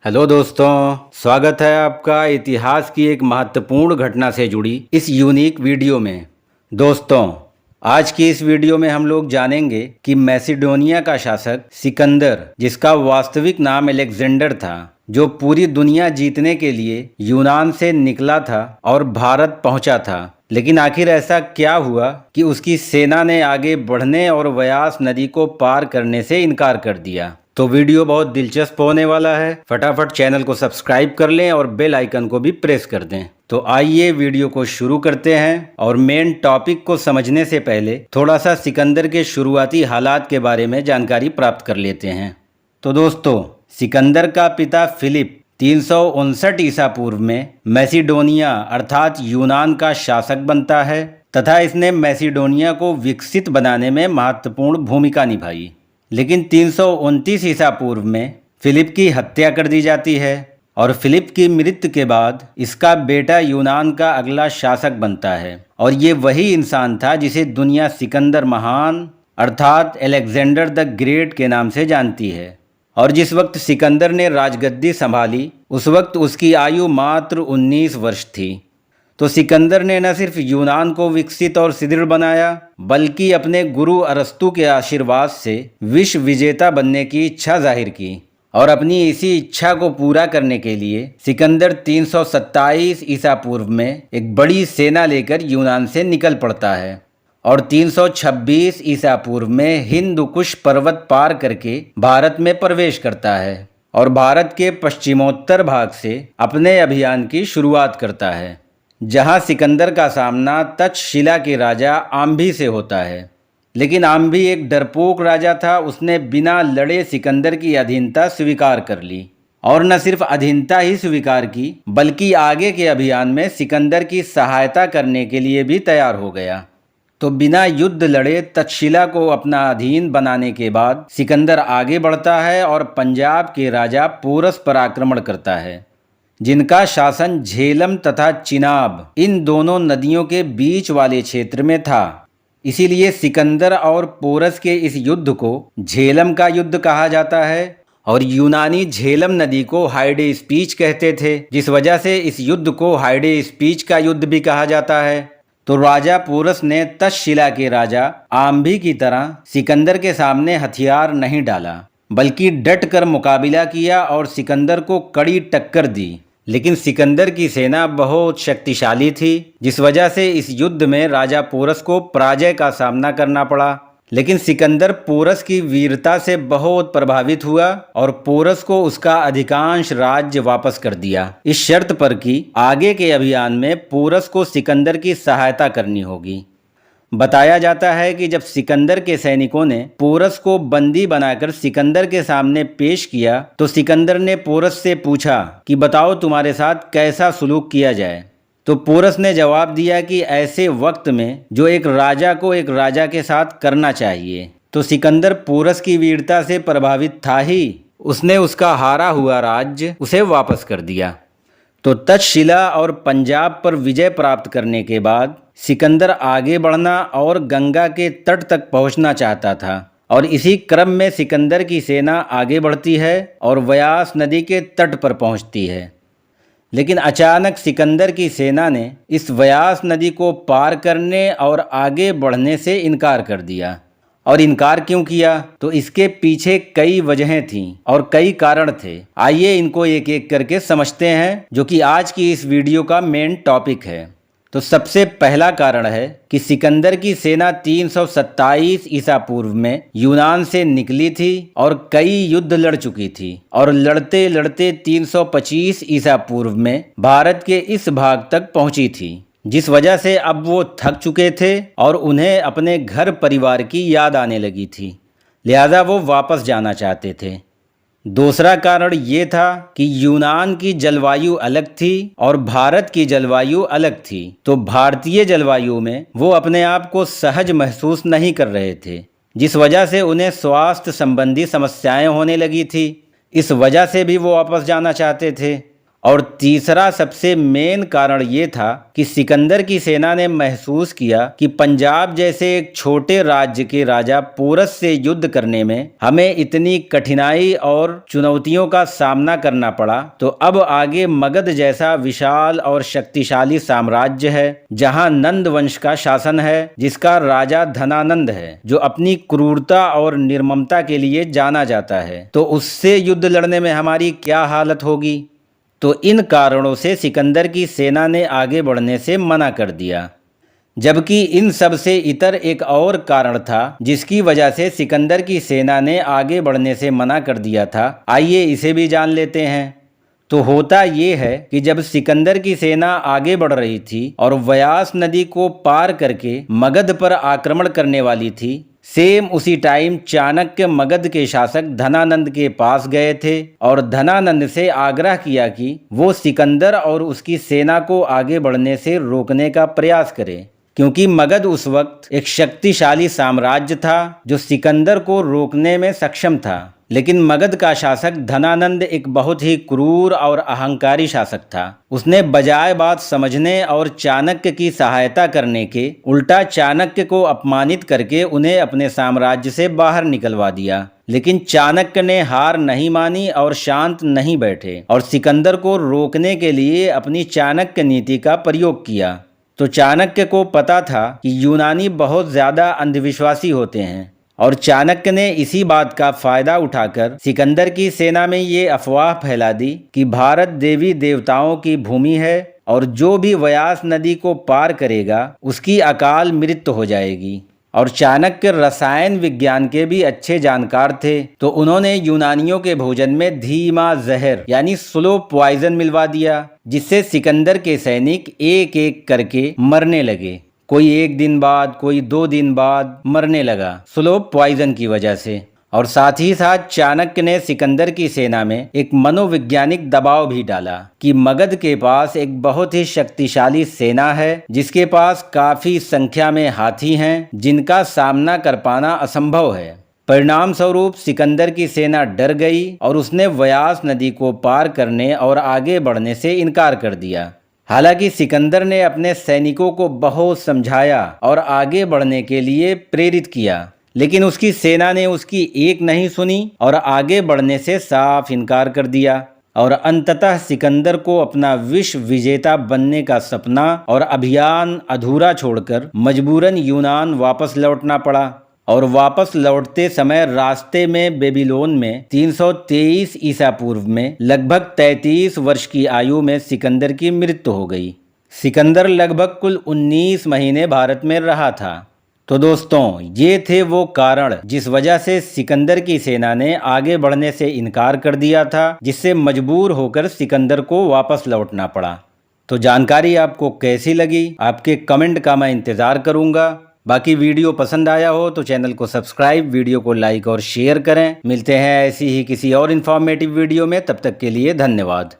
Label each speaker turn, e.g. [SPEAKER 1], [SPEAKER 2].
[SPEAKER 1] Hello दोस्तों, स्वागत है आपका इतिहास की एक महत्वपूर्ण घटना से जुड़ी इस यूनिक वीडियो में। दोस्तों, आज की इस वीडियो में हम लोग जानेंगे कि मैसिडोनिया का शासक सिकंदर, जिसका वास्तविक नाम अलेक्जेंडर था, जो पूरी दुनिया जीतने के लिए यूनान से निकला था और भारत पहुंचा था, लेकिन आखिर ऐसा क्या हुआ कि उसकी सेना ने आगे बढ़ने और व्यास नदी को पार करने से इनकार कर दिया। तो वीडियो बहुत दिलचस्प होने वाला है। फटाफट चैनल को सब्सक्राइब कर लें और बेल आइकन को भी प्रेस कर दें। तो आइए वीडियो को शुरू करते हैं। और मेन टॉपिक को समझने से पहले थोड़ा सा सिकंदर के शुरुआती हालात के बारे में जानकारी प्राप्त कर लेते हैं। तो दोस्तों, सिकंदर का पिता फिलिप 359 ईसा पूर्व में मैसिडोनिया अर्थात यूनान का शासक बनता है तथा इसने मैसिडोनिया को विकसित बनाने में महत्वपूर्ण भूमिका निभाई। लेकिन 329 ईसा पूर्व में फिलिप की हत्या कर दी जाती है और फिलिप की मृत्यु के बाद इसका बेटा यूनान का अगला शासक बनता है। और ये वही इंसान था जिसे दुनिया सिकंदर महान अर्थात अलेक्जेंडर द ग्रेट के नाम से जानती है। और जिस वक्त सिकंदर ने राजगद्दी संभाली उस वक्त उसकी आयु मात्र 19 वर्ष थी। तो सिकंदर ने न सिर्फ यूनान को विकसित और सुदृढ़ बनाया, बल्कि अपने गुरु अरस्तु के आशीर्वाद से विश्व विजेता बनने की इच्छा जाहिर की। और अपनी इसी इच्छा को पूरा करने के लिए सिकंदर 327 ईसा पूर्व में एक बड़ी सेना लेकर यूनान से निकल पड़ता है और 326 ईसा पूर्व में हिंद कुश पर्वत पार करके भारत में प्रवेश करता है और भारत के पश्चिमोत्तर भाग से अपने अभियान की शुरुआत करता है, जहां सिकंदर का सामना तक्षशिला के राजा आम्भी से होता है। लेकिन आम्भी एक डरपोक राजा था। उसने बिना लड़े सिकंदर की अधीनता स्वीकार कर ली और न सिर्फ अधीनता ही स्वीकार की, बल्कि आगे के अभियान में सिकंदर की सहायता करने के लिए भी तैयार हो गया। तो बिना युद्ध लड़े तक्षशिला को अपना अधीन बनाने के बाद सिकंदर आगे बढ़ता है और पंजाब के राजा पोरस पर आक्रमण करता है, जिनका शासन झेलम तथा चिनाब इन दोनों नदियों के बीच वाले क्षेत्र में था। इसीलिए सिकंदर और पोरस के इस युद्ध को झेलम का युद्ध कहा जाता है और यूनानी झेलम नदी को हाइडे स्पीच कहते थे, जिस वजह से इस युद्ध को हाइडे स्पीच का युद्ध भी कहा जाता है। तो राजा पोरस ने तक्षशिला के राजा आम्भी की तरह सिकंदर के सामने हथियार नहीं डाला, बल्कि डट कर मुकाबला किया और सिकंदर को कड़ी टक्कर दी। लेकिन सिकंदर की सेना बहुत शक्तिशाली थी, जिस वजह से इस युद्ध में राजा पोरस को पराजय का सामना करना पड़ा। लेकिन सिकंदर पोरस की वीरता से बहुत प्रभावित हुआ और पोरस को उसका अधिकांश राज्य वापस कर दिया, इस शर्त पर कि आगे के अभियान में पोरस को सिकंदर की सहायता करनी होगी। बताया जाता है कि जब सिकंदर के सैनिकों ने पोरस को बंदी बनाकर सिकंदर के सामने पेश किया तो सिकंदर ने पोरस से पूछा कि बताओ तुम्हारे साथ कैसा सुलूक किया जाए। तो पोरस ने जवाब दिया कि ऐसे वक्त में जो एक राजा को एक राजा के साथ करना चाहिए। तो सिकंदर पोरस की वीरता से प्रभावित था ही, उसने उसका हारा हुआ राज्य उसे वापस कर दिया। तो तक्षशिला और पंजाब पर विजय प्राप्त करने के बाद सिकंदर आगे बढ़ना और गंगा के तट तक पहुंचना चाहता था और इसी क्रम में सिकंदर की सेना आगे बढ़ती है और व्यास नदी के तट पर पहुंचती है। लेकिन अचानक सिकंदर की सेना ने इस व्यास नदी को पार करने और आगे बढ़ने से इनकार कर दिया। और इनकार क्यों किया? तो इसके पीछे कई वजहें थीं और कई कारण थे। आइए इनको एक एक करके समझते हैं, जो कि आज की इस वीडियो का मेन टॉपिक है। तो सबसे पहला कारण है कि सिकंदर की सेना 327 ईसा पूर्व में यूनान से निकली थी और कई युद्ध लड़ चुकी थी और लड़ते लड़ते 325 ईसा पूर्व में भारत के इस भाग तक पहुंची थी, जिस वजह से अब वो थक चुके थे और उन्हें अपने घर परिवार की याद आने लगी थी, लिहाजा वो वापस जाना चाहते थे। दूसरा कारण ये था कि यूनान की जलवायु अलग थी और भारत की जलवायु अलग थी। तो भारतीय जलवायु में वो अपने आप को सहज महसूस नहीं कर रहे थे, जिस वजह से उन्हें स्वास्थ्य संबंधी समस्याएं होने लगी थी। इस वजह से भी वो वापस जाना चाहते थे। और तीसरा सबसे मेन कारण ये था कि सिकंदर की सेना ने महसूस किया कि पंजाब जैसे एक छोटे राज्य के राजा पोरस से युद्ध करने में हमें इतनी कठिनाई और चुनौतियों का सामना करना पड़ा, तो अब आगे मगध जैसा विशाल और शक्तिशाली साम्राज्य है जहां नंद वंश का शासन है, जिसका राजा धनानंद है जो अपनी क्रूरता और निर्ममता के लिए जाना जाता है, तो उससे युद्ध लड़ने में हमारी क्या हालत होगी। तो इन कारणों से सिकंदर की सेना ने आगे बढ़ने से मना कर दिया। जबकि इन सब से इतर एक और कारण था जिसकी वजह से सिकंदर की सेना ने आगे बढ़ने से मना कर दिया था। आइए इसे भी जान लेते हैं। तो होता ये है कि जब सिकंदर की सेना आगे बढ़ रही थी और व्यास नदी को पार करके मगध पर आक्रमण करने वाली थी, सेम उसी टाइम चाणक्य मगध के शासक धनानंद के पास गए थे और धनानंद से आग्रह किया कि वो सिकंदर और उसकी सेना को आगे बढ़ने से रोकने का प्रयास करे, क्योंकि मगध उस वक्त एक शक्तिशाली साम्राज्य था जो सिकंदर को रोकने में सक्षम था। लेकिन मगध का शासक धनानंद एक बहुत ही क्रूर और अहंकारी शासक था। उसने बजाय बात समझने और चाणक्य की सहायता करने के उल्टा चाणक्य को अपमानित करके उन्हें अपने साम्राज्य से बाहर निकलवा दिया। लेकिन चाणक्य ने हार नहीं मानी और शांत नहीं बैठे और सिकंदर को रोकने के लिए अपनी चाणक्य नीति का प्रयोग किया। तो चाणक्य को पता था कि यूनानी बहुत ज़्यादा अंधविश्वासी होते हैं और चाणक्य ने इसी बात का फायदा उठाकर सिकंदर की सेना में ये अफवाह फैला दी कि भारत देवी देवताओं की भूमि है और जो भी व्यास नदी को पार करेगा उसकी अकाल मृत्यु हो जाएगी। और चाणक्य रसायन विज्ञान के भी अच्छे जानकार थे, तो उन्होंने यूनानियों के भोजन में धीमा जहर यानी स्लो पॉइजन मिलवा दिया, जिससे सिकंदर के सैनिक एक एक करके मरने लगे। कोई 1 दिन बाद, कोई 2 दिन बाद मरने लगा स्लो पॉइजन की वजह से। और साथ ही साथ चाणक्य ने सिकंदर की सेना में एक मनोवैज्ञानिक दबाव भी डाला कि मगध के पास एक बहुत ही शक्तिशाली सेना है जिसके पास काफी संख्या में हाथी हैं जिनका सामना कर पाना असंभव है। परिणाम स्वरूप सिकंदर की सेना डर गई और उसने व्यास नदी को पार करने और आगे बढ़ने से इनकार कर दिया। हालांकि सिकंदर ने अपने सैनिकों को बहुत समझाया और आगे बढ़ने के लिए प्रेरित किया, लेकिन उसकी सेना ने उसकी एक नहीं सुनी और आगे बढ़ने से साफ इनकार कर दिया। और अंततः सिकंदर को अपना विश्व विजेता बनने का सपना और अभियान अधूरा छोड़कर मजबूरन यूनान वापस लौटना पड़ा। और वापस लौटते समय रास्ते में बेबीलोन में 323 ईसा पूर्व में लगभग 33 वर्ष की आयु में सिकंदर की मृत्यु हो गई। सिकंदर लगभग कुल 19 महीने भारत में रहा था। तो दोस्तों, ये थे वो कारण जिस वजह से सिकंदर की सेना ने आगे बढ़ने से इनकार कर दिया था, जिससे मजबूर होकर सिकंदर को वापस लौटना पड़ा। तो जानकारी आपको कैसी लगी? आपके कमेंट का मैं इंतज़ार करूँगा। बाकी वीडियो पसंद आया हो तो चैनल को सब्सक्राइब, वीडियो को लाइक और शेयर करें। मिलते हैं ऐसी ही किसी और इन्फॉर्मेटिव वीडियो में, तब तक के लिए धन्यवाद।